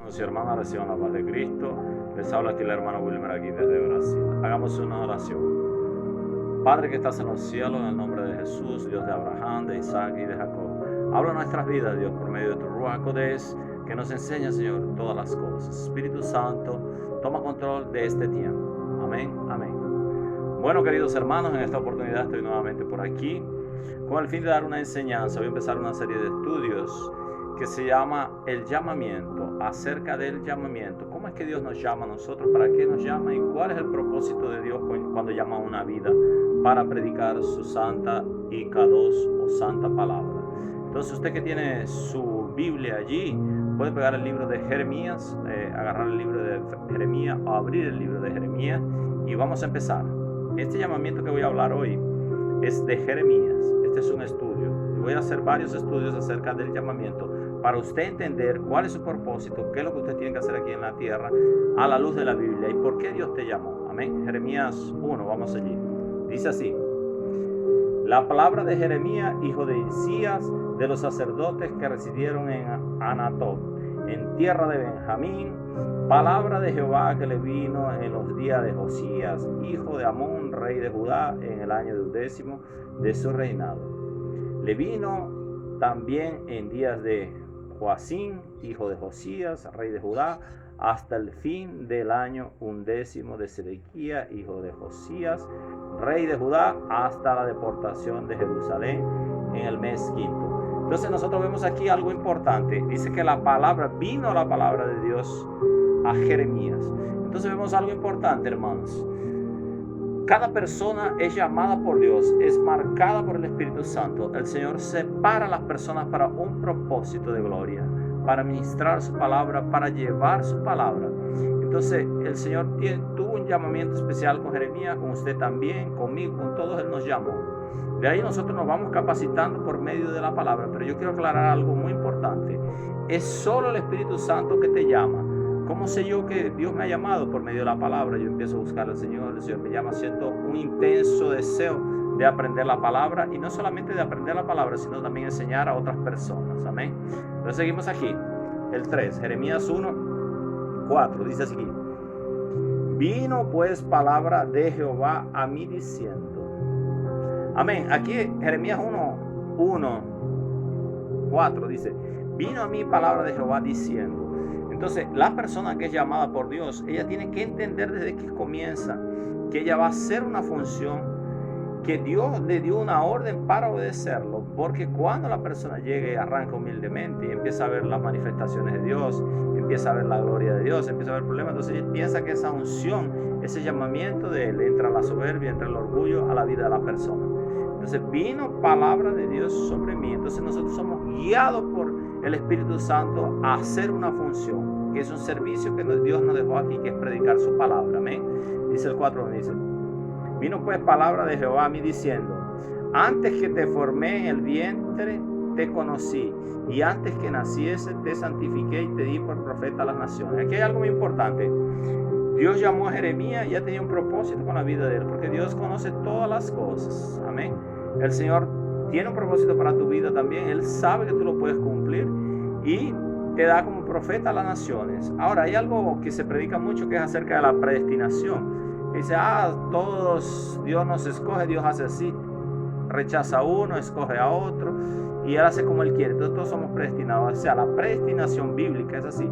Hermanos y hermanas, reciban la paz de Cristo. Les habla aquí el hermano Wilmer aquí desde Brasil. Hagamos una oración. Padre que estás en los cielos, en el nombre de Jesús, Dios de Abraham, de Isaac y de Jacob. Habla nuestras vidas, Dios, por medio de tu Ruach HaKodesh, que nos enseña, Señor, todas las cosas. Espíritu Santo, toma control de este tiempo. Amén, amén. Bueno, queridos hermanos, en esta oportunidad estoy nuevamente por aquí con el fin de dar una enseñanza. Voy a empezar una serie de estudios que se llama El Llamamiento, acerca del llamamiento. ¿Cómo es que Dios nos llama a nosotros? ¿Para qué nos llama? ¿Y cuál es el propósito de Dios cuando llama a una vida para predicar su santa y kadosh o santa palabra? Entonces, usted que tiene su Biblia allí, puede pegar el libro de Jeremías, agarrar el libro de Jeremías o abrir el libro de Jeremías y vamos a empezar. Este llamamiento que voy a hablar hoy es de Jeremías. Este es un estudio. Y voy a hacer varios estudios acerca del llamamiento para usted entender cuál es su propósito, qué es lo que usted tiene que hacer aquí en la tierra a la luz de la Biblia y por qué Dios te llamó. Amén. Jeremías 1, vamos allí. Dice así: la palabra de Jeremías, hijo de Hilcías, de los sacerdotes que residieron en Anatot, en tierra de Benjamín, palabra de Jehová que le vino en los días de Josías, hijo de Amón, rey de Judá, en el año 10 de su reinado. Le vino también en días de Joacim, hijo de Josías, rey de Judá, hasta el fin del año 11 de Sedequías, hijo de Josías, rey de Judá, hasta la deportación de Jerusalén en el mes quinto. Entonces nosotros vemos aquí algo importante. Dice que la palabra de Dios a Jeremías. Entonces vemos algo importante, hermanos. Cada persona es llamada por Dios, es marcada por el Espíritu Santo. El Señor separa a las personas para un propósito de gloria, para ministrar su palabra, para llevar su palabra. Entonces el Señor tuvo un llamamiento especial con Jeremías, con usted también, conmigo, con todos. Él nos llamó. De ahí nosotros nos vamos capacitando por medio de la palabra. Pero yo quiero aclarar algo muy importante. Es solo el Espíritu Santo que te llama. ¿Cómo sé yo que Dios me ha llamado? Por medio de la palabra. Yo empiezo a buscar al Señor. El Señor me llama siendo un intenso deseo de aprender la palabra. Y no solamente de aprender la palabra, sino también enseñar a otras personas. Amén. Entonces seguimos aquí. El 3, Jeremías 1, 4. Dice así: vino pues palabra de Jehová a mí diciendo. Amén. Aquí Jeremías 1, 4 dice: vino a mí palabra de Jehová diciendo. Entonces, la persona que es llamada por Dios, ella tiene que entender desde que comienza que ella va a hacer una función, que Dios le dio una orden para obedecerlo. Porque cuando la persona llega y arranca humildemente y empieza a ver las manifestaciones de Dios, empieza a ver la gloria de Dios, empieza a ver problemas, entonces él piensa que esa unción, ese llamamiento de él, entra la soberbia, entra el orgullo a la vida de la persona. Entonces vino palabra de Dios sobre mí. Entonces nosotros somos guiados por el Espíritu Santo a hacer una función, que es un servicio que Dios nos dejó aquí, que es predicar su palabra. Amén. Dice el 4, dice: vino pues palabra de Jehová a mí diciendo: antes que te formé en el vientre te conocí, y antes que naciese te santifiqué y te di por profeta a las naciones. Aquí hay algo muy importante. Dios llamó a Jeremías y ya tenía un propósito con la vida de él, porque Dios conoce todas las cosas. Amén. El Señor tiene un propósito para tu vida también. Él sabe que tú lo puedes cumplir y te da como profeta a las naciones. Ahora, hay algo que se predica mucho, que es acerca de la predestinación. Dice, todos, Dios nos escoge, Dios hace así. Rechaza a uno, escoge a otro y él hace como él quiere. Entonces todos somos predestinados. O sea, la predestinación bíblica es así.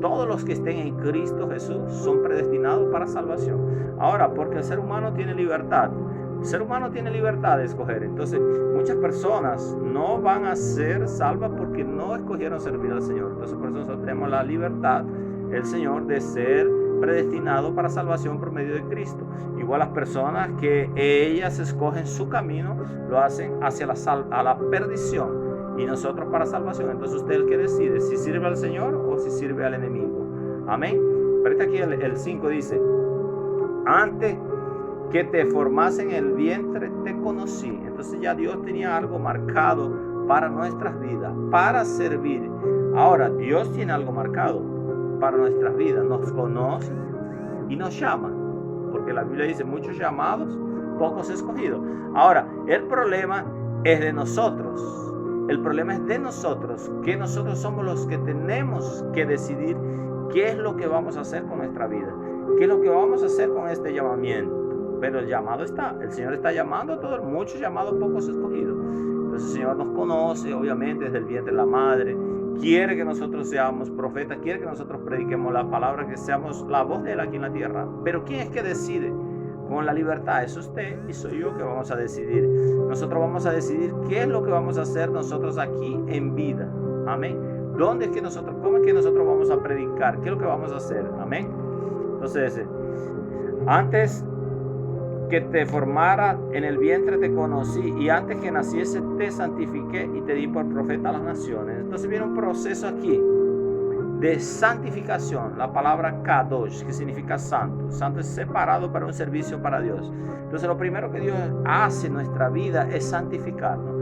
Todos los que estén en Cristo Jesús son predestinados para salvación. Ahora, porque el ser humano tiene libertad. El ser humano tiene libertad de escoger. Entonces, muchas personas no van a ser salvas porque no escogieron servir al Señor. Entonces, por eso nosotros tenemos la libertad, el Señor, de ser predestinado para salvación por medio de Cristo. Igual las personas que ellas escogen su camino, lo hacen hacia la perdición, y nosotros para salvación. Entonces usted es el que decide si sirve al Señor o si sirve al enemigo. Amén. Pero aquí el 5 dice: antes que te formase en el vientre te conocí. Entonces ya Dios tenía algo marcado para nuestras vidas, para servir. Ahora Dios tiene algo marcado para nuestras vidas. Nos conoce y nos llama, porque la Biblia dice: muchos llamados, pocos escogidos. Ahora, el problema es de nosotros. El problema es de nosotros, que nosotros somos los que tenemos que decidir qué es lo que vamos a hacer con nuestra vida, qué es lo que vamos a hacer con este llamamiento. Pero el llamado está, el Señor está llamando a todos, muchos llamados, pocos escogidos. Entonces el Señor nos conoce, obviamente, desde el vientre de la madre. Quiere que nosotros seamos profetas, quiere que nosotros prediquemos la palabra, que seamos la voz de Él aquí en la tierra. Pero ¿quién es que decide? Con la libertad es usted y soy yo que vamos a decidir. Nosotros vamos a decidir qué es lo que vamos a hacer nosotros aquí en vida. Amén. ¿Dónde es que nosotros, cómo es que nosotros vamos a predicar? ¿Qué es lo que vamos a hacer? Amén. Entonces, antes que te formara en el vientre te conocí, y antes que naciese te santifiqué y te di por profeta a las naciones. Entonces viene un proceso aquí de santificación. La palabra kadosh, que significa santo. Santo es separado para un servicio para Dios. Entonces lo primero que Dios hace en nuestra vida es santificarnos.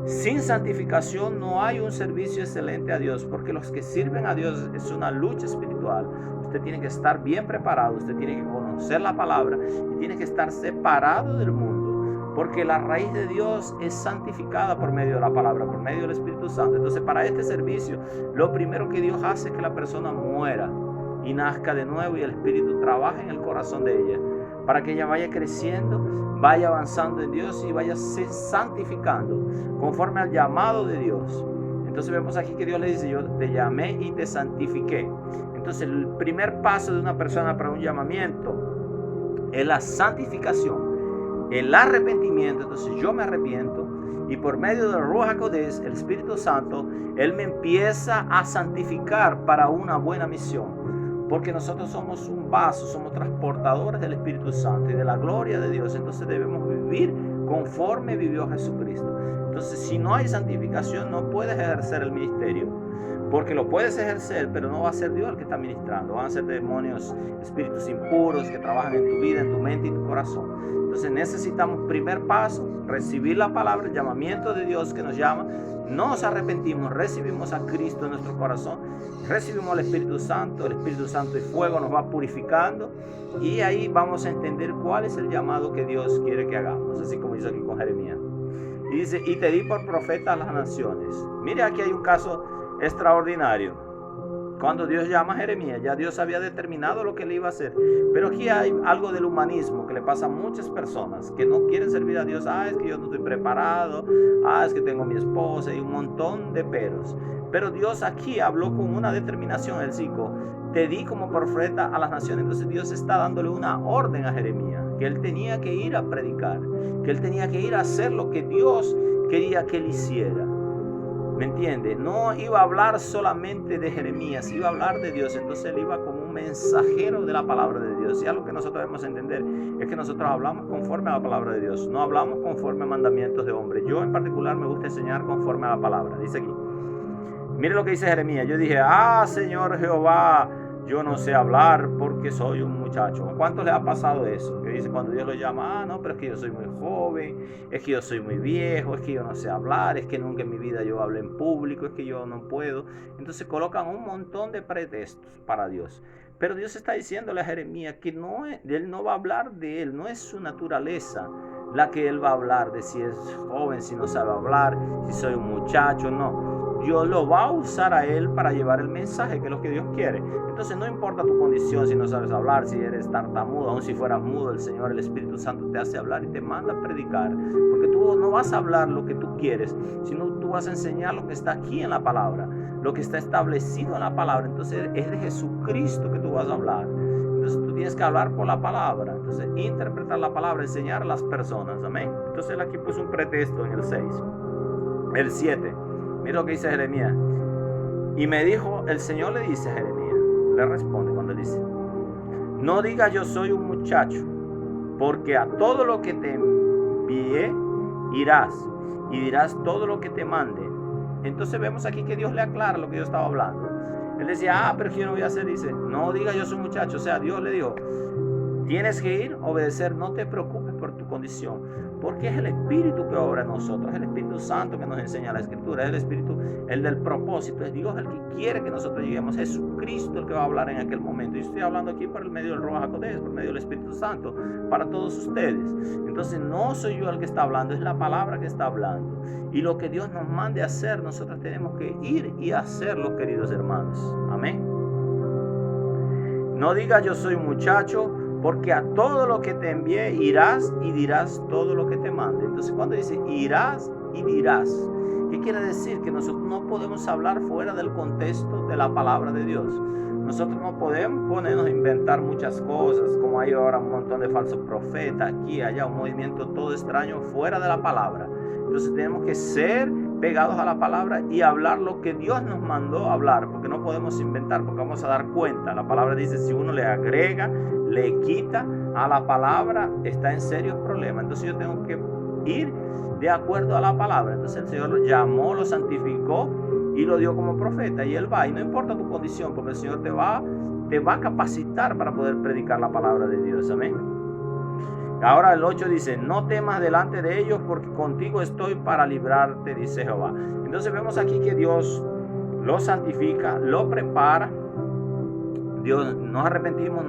Sin santificación no hay un servicio excelente a Dios, porque los que sirven a Dios es una lucha espiritual. Usted tiene que estar bien preparado, usted tiene que conocer la palabra y tiene que estar separado del mundo, porque la raíz de Dios es santificada por medio de la palabra, por medio del Espíritu Santo. Entonces, para este servicio, lo primero que Dios hace es que la persona muera y nazca de nuevo, y el Espíritu trabaje en el corazón de ella, para que ella vaya creciendo, vaya avanzando en Dios y vaya se santificando conforme al llamado de Dios. Entonces vemos aquí que Dios le dice: yo te llamé y te santifiqué. Entonces el primer paso de una persona para un llamamiento es la santificación, el arrepentimiento. Entonces yo me arrepiento, y por medio del Ruach HaKodesh, el Espíritu Santo, Él me empieza a santificar para una buena misión. Porque nosotros somos un vaso, somos transportadores del Espíritu Santo y de la gloria de Dios. Entonces debemos vivir conforme vivió Jesucristo. Entonces, si no hay santificación, no puedes ejercer el ministerio. Porque lo puedes ejercer, pero no va a ser Dios el que está ministrando. Van a ser demonios, espíritus impuros que trabajan en tu vida, en tu mente y tu corazón. Entonces necesitamos, primer paso, recibir la palabra, el llamamiento de Dios que nos llama. Nos arrepentimos, recibimos a Cristo en nuestro corazón, recibimos al Espíritu Santo. El Espíritu Santo y fuego nos va purificando, y ahí vamos a entender cuál es el llamado que Dios quiere que hagamos, así como hizo aquí con Jeremías. Y dice: y te di por profeta a las naciones. Mire, aquí hay un caso extraordinario. Cuando Dios llama a Jeremías, ya Dios había determinado lo que le iba a hacer. Pero aquí hay algo del humanismo que le pasa a muchas personas que no quieren servir a Dios. Es que yo no estoy preparado. Es que tengo mi esposa, y un montón de peros. Pero Dios aquí habló con una determinación. Él dijo: te di como profeta a las naciones. Entonces Dios está dándole una orden a Jeremías, que él tenía que ir a predicar, que él tenía que ir a hacer lo que Dios quería que él hiciera. ¿Me entiende? No iba a hablar solamente de Jeremías, iba a hablar de Dios. Entonces él iba como un mensajero de la palabra de Dios. Y algo que nosotros debemos entender es que nosotros hablamos conforme a la palabra de Dios, no hablamos conforme a mandamientos de hombre. Yo en particular me gusta enseñar conforme a la palabra. Dice aquí, mire lo que dice Jeremías. Yo dije: Señor Jehová, yo no sé hablar porque soy un muchacho. ¿A cuántos le ha pasado eso? Que dice cuando Dios lo llama: no, pero es que yo soy muy joven, es que yo soy muy viejo, es que yo no sé hablar, es que nunca en mi vida yo hablé en público, es que yo no puedo. Entonces colocan un montón de pretextos para Dios. Pero Dios está diciéndole a Jeremías que él no va a hablar de él, no es su naturaleza la que él va a hablar de si es joven, si no sabe hablar, si soy un muchacho, no. Dios lo va a usar a él para llevar el mensaje, que es lo que Dios quiere. Entonces no importa tu condición, si no sabes hablar, si eres tartamudo, aun si fueras mudo, el Señor, el Espíritu Santo te hace hablar y te manda a predicar. Porque tú no vas a hablar lo que tú quieres, sino tú vas a enseñar lo que está aquí en la palabra, lo que está establecido en la palabra. Entonces es de Jesucristo que tú vas a hablar. Entonces tú tienes que hablar por la palabra. Entonces interpretar la palabra, enseñar a las personas. Amén. Entonces él aquí puso un pretexto en el 6. El 7. Mira lo que dice Jeremías. Y me dijo, el Señor le dice a Jeremías, le responde cuando él dice: no digas yo soy un muchacho, porque a todo lo que te envié irás, y dirás todo lo que te mande. Entonces vemos aquí que Dios le aclara lo que yo estaba hablando. Él decía: pero que yo no voy a hacer. Dice: no diga yo soy un muchacho. O sea, Dios le dijo: Tienes que ir, obedecer, no te preocupes por tu condición, porque es el Espíritu que obra en nosotros, es el Espíritu Santo que nos enseña la Escritura, es el Espíritu, el del propósito, es Dios el que quiere que nosotros lleguemos, es Jesucristo el que va a hablar en aquel momento. Y estoy hablando aquí por el medio del Ruach HaKodesh, por el medio del Espíritu Santo, para todos ustedes. Entonces no soy yo el que está hablando, es la palabra que está hablando. Y lo que Dios nos mande a hacer, nosotros tenemos que ir y hacerlo, queridos hermanos. Amén. No digas yo soy un muchacho, porque a todo lo que te envié irás y dirás todo lo que te mande. Entonces cuando dice irás y dirás, ¿qué quiere decir? Que nosotros no podemos hablar fuera del contexto de la palabra de Dios. Nosotros no podemos ponernos a inventar muchas cosas, como hay ahora un montón de falsos profetas, aquí, allá, un movimiento todo extraño fuera de la palabra. Entonces tenemos que ser pegados a la palabra y hablar lo que Dios nos mandó hablar, porque no podemos inventar, porque vamos a dar cuenta. La palabra dice, si uno le agrega, le quita a la palabra, está en serios problemas. Entonces yo tengo que ir de acuerdo a la palabra. Entonces el Señor lo llamó, lo santificó y lo dio como profeta, y Él va, y no importa tu condición, porque el Señor te va a capacitar para poder predicar la palabra de Dios. Amén. Ahora el 8 dice, no temas delante de ellos, porque contigo estoy para librarte, dice Jehová. Entonces vemos aquí que Dios lo santifica, lo prepara. Dios nos arrepentimos,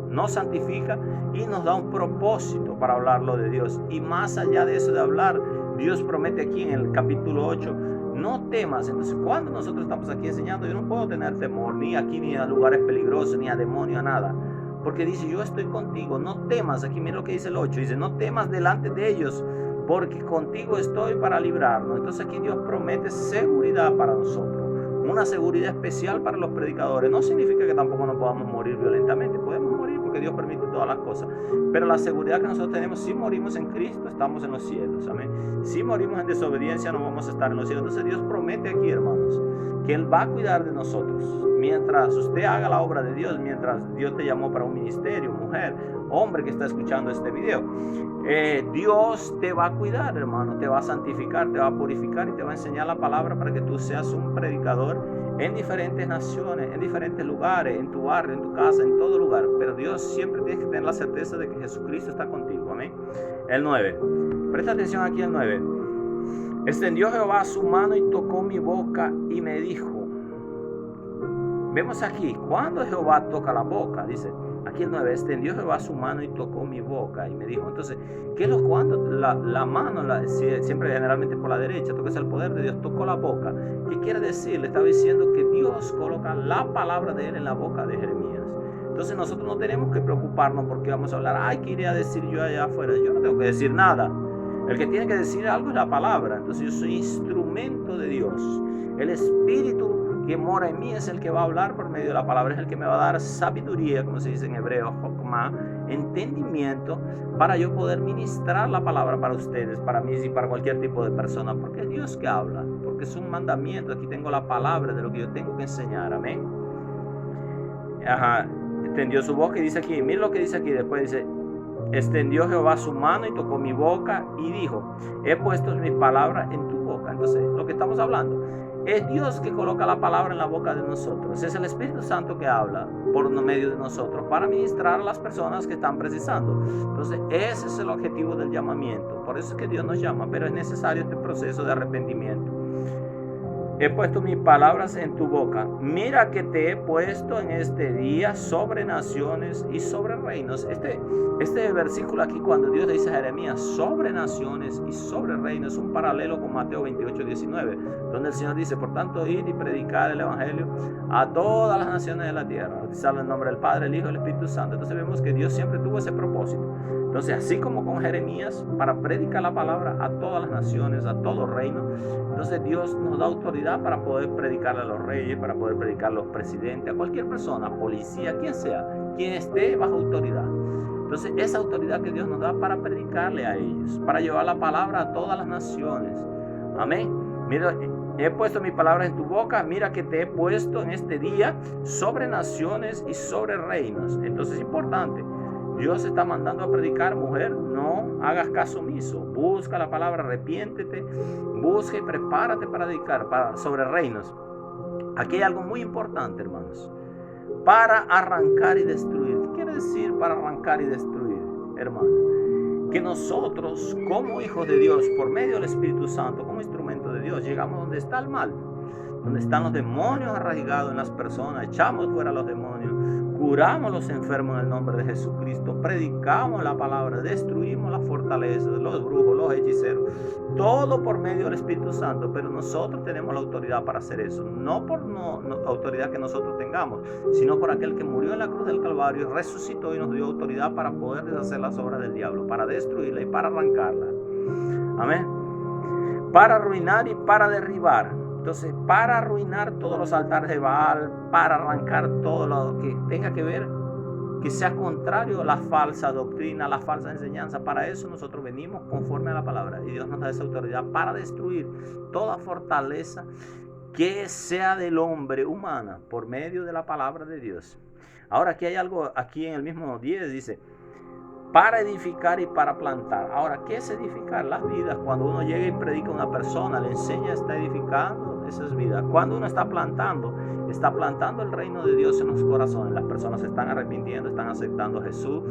nos santifica y nos da un propósito para hablarlo de Dios. Y más allá de eso de hablar, Dios promete aquí en el capítulo 8, no temas. Entonces cuando nosotros estamos aquí enseñando, yo no puedo tener temor, ni aquí, ni a lugares peligrosos, ni a demonios, a nada. Porque dice, yo estoy contigo, no temas. Aquí mira lo que dice el 8, dice, no temas delante de ellos, porque contigo estoy para librarnos. Entonces aquí Dios promete seguridad para nosotros, una seguridad especial para los predicadores. No significa que tampoco no podamos morir violentamente, podemos morir porque Dios permite todas las cosas, pero la seguridad que nosotros tenemos, si morimos en Cristo, estamos en los cielos. Amén. Si morimos en desobediencia, no vamos a estar en los cielos. Entonces Dios promete aquí, hermanos, que Él va a cuidar de nosotros. Mientras usted haga la obra de Dios, mientras Dios te llamó para un ministerio, mujer, hombre que está escuchando este video, Dios te va a cuidar, hermano, te va a santificar, te va a purificar y te va a enseñar la palabra para que tú seas un predicador en diferentes naciones, en diferentes lugares, en tu barrio, en tu casa, en todo lugar. Pero Dios siempre tiene que tener la certeza de que Jesucristo está contigo. Amén. El 9. Presta atención aquí el 9. Extendió Jehová su mano y tocó mi boca y me dijo. Vemos aquí, cuando Jehová toca la boca, dice, aquí el 9, extendió Jehová su mano y tocó mi boca y me dijo. Entonces, ¿qué es lo cuando? La mano, siempre generalmente por la derecha, toca es el poder de Dios, tocó la boca. ¿Qué quiere decir? Le estaba diciendo que Dios coloca la palabra de Él en la boca de Jeremías. Entonces nosotros no tenemos que preocuparnos porque vamos a hablar, ay, ¿qué iré a decir yo allá afuera? Yo no tengo que decir nada. El que tiene que decir algo es la palabra. Entonces yo soy instrumento de Dios. El Espíritu que mora en mí es el que va a hablar por medio de la palabra, es el que me va a dar sabiduría, como se dice en hebreo, hokmah, entendimiento, para yo poder ministrar la palabra para ustedes, para mí y para cualquier tipo de persona, porque es Dios que habla, porque es un mandamiento. Aquí tengo la palabra de lo que yo tengo que enseñar. Amén. Extendió su boca y dice aquí, mira lo que dice aquí, después dice, extendió Jehová su mano y tocó mi boca y dijo, he puesto mis palabras en tu boca. Entonces, lo que estamos hablando, es Dios que coloca la palabra en la boca de nosotros. Es el Espíritu Santo que habla por medio de nosotros para ministrar a las personas que están precisando. Entonces, ese es el objetivo del llamamiento. Por eso es que Dios nos llama, pero es necesario este proceso de arrepentimiento. He puesto mis palabras en tu boca. Mira que te he puesto en este día sobre naciones y sobre reinos. Este versículo aquí, cuando Dios le dice a Jeremías sobre naciones y sobre reinos, es un paralelo con Mateo 28, 19, donde el Señor dice, por tanto, ir y predicar el evangelio a todas las naciones de la tierra, bautizarlo en nombre del Padre, el Hijo y el Espíritu Santo. Entonces vemos que Dios siempre tuvo ese propósito. Entonces, así como con Jeremías, para predicar la palabra a todas las naciones, a todo reino, entonces Dios nos da autoridad para poder predicarle a los reyes, para poder predicar a los presidentes, a cualquier persona, policía, quien sea, quien esté bajo autoridad. Entonces, esa autoridad que Dios nos da para predicarle a ellos, para llevar la palabra a todas las naciones. Amén. Mira, he puesto mis palabras en tu boca, mira que te he puesto en este día sobre naciones y sobre reinos. Entonces es importante. Dios está mandando a predicar, mujer, no hagas caso omiso. Busca la palabra, arrepiéntete, busca y prepárate para predicar sobre reinos. Aquí hay algo muy importante, hermanos. para arrancar y destruir. ¿Qué quiere decir para arrancar y destruir, hermano? Que nosotros, como hijos de Dios, por medio del Espíritu Santo, como instrumento de Dios, llegamos donde está el mal, donde están los demonios arraigados en las personas, echamos fuera a los demonios, curamos a los enfermos en el nombre de Jesucristo, predicamos la palabra, destruimos las fortalezas, los brujos, los hechiceros, todo por medio del Espíritu Santo. Pero nosotros tenemos la autoridad para hacer eso, no por autoridad que nosotros tengamos, sino por aquel que murió en la cruz del Calvario, resucitó y nos dio autoridad para poder deshacer las obras del diablo, para destruirla y para arrancarla. Amén. Para arruinar y para derribar. Entonces, para arruinar todos los altares de Baal, para arrancar todo lo que tenga que ver, que sea contrario a la falsa doctrina, a la falsa enseñanza, para eso nosotros venimos conforme a la palabra. Y Dios nos da esa autoridad para destruir toda fortaleza que sea del hombre humana por medio de la palabra de Dios. Ahora aquí hay algo, aquí en el mismo 10 dice, para edificar y para plantar. Ahora, ¿qué es edificar? Las vidas. Cuando uno llega y predica a una persona, le enseña, está edificando esas vidas. Cuando uno está plantando el reino de Dios en los corazones. Las personas se están arrepintiendo, están aceptando a Jesús,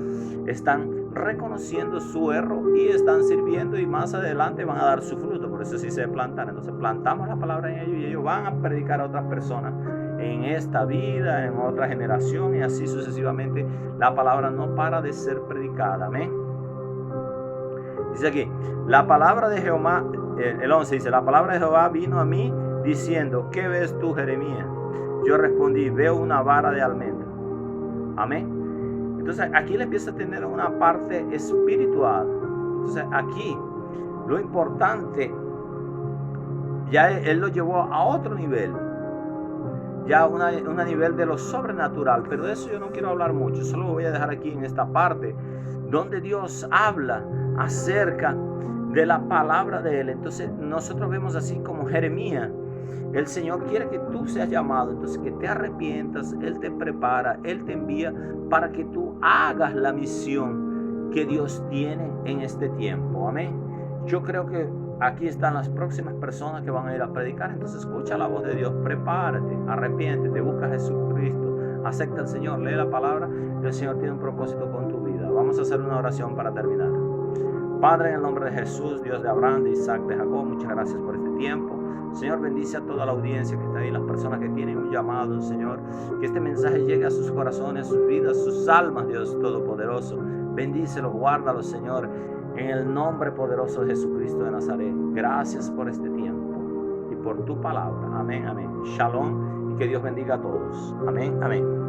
están reconociendo su error y están sirviendo, y más adelante van a dar su fruto. Por eso sí se plantan. Entonces plantamos la palabra en ellos y ellos van a predicar a otras personas en esta vida, en otra generación, y así sucesivamente. La palabra no para de ser predicada. Amén. Dice aquí, la palabra de Jehová, el 11 dice, la palabra de Jehová vino a mí diciendo, ¿qué ves tú, Jeremías? Yo respondí, veo una vara de almendra. Amén. Entonces aquí le empieza a tener una parte espiritual. Entonces aquí lo importante, ya él lo llevó a otro nivel, ya un nivel de lo sobrenatural. Pero de eso yo no quiero hablar mucho, solo lo voy a dejar aquí en esta parte donde Dios habla acerca de la palabra de él. Entonces nosotros vemos así como Jeremías, el Señor quiere que tú seas llamado, entonces que te arrepientas, Él te prepara, Él te envía para que tú hagas la misión que Dios tiene en este tiempo. Amén. Yo creo que aquí están las próximas personas que van a ir a predicar. Entonces escucha la voz de Dios, prepárate, arrepiéntete, busca a Jesucristo, acepta al Señor, lee la palabra. El Señor tiene un propósito con tu vida. Vamos a hacer una oración para terminar. Padre, en el nombre de Jesús, Dios de Abraham, de Isaac, de Jacob, muchas gracias por este tiempo. Señor, bendice a toda la audiencia que está ahí, las personas que tienen un llamado, Señor, que este mensaje llegue a sus corazones, a sus vidas, sus almas, Dios Todopoderoso. Bendícelos, guárdalos, Señor, en el nombre poderoso de Jesucristo de Nazaret. Gracias por este tiempo y por tu palabra. Amén, amén. Shalom, y que Dios bendiga a todos. Amén, amén.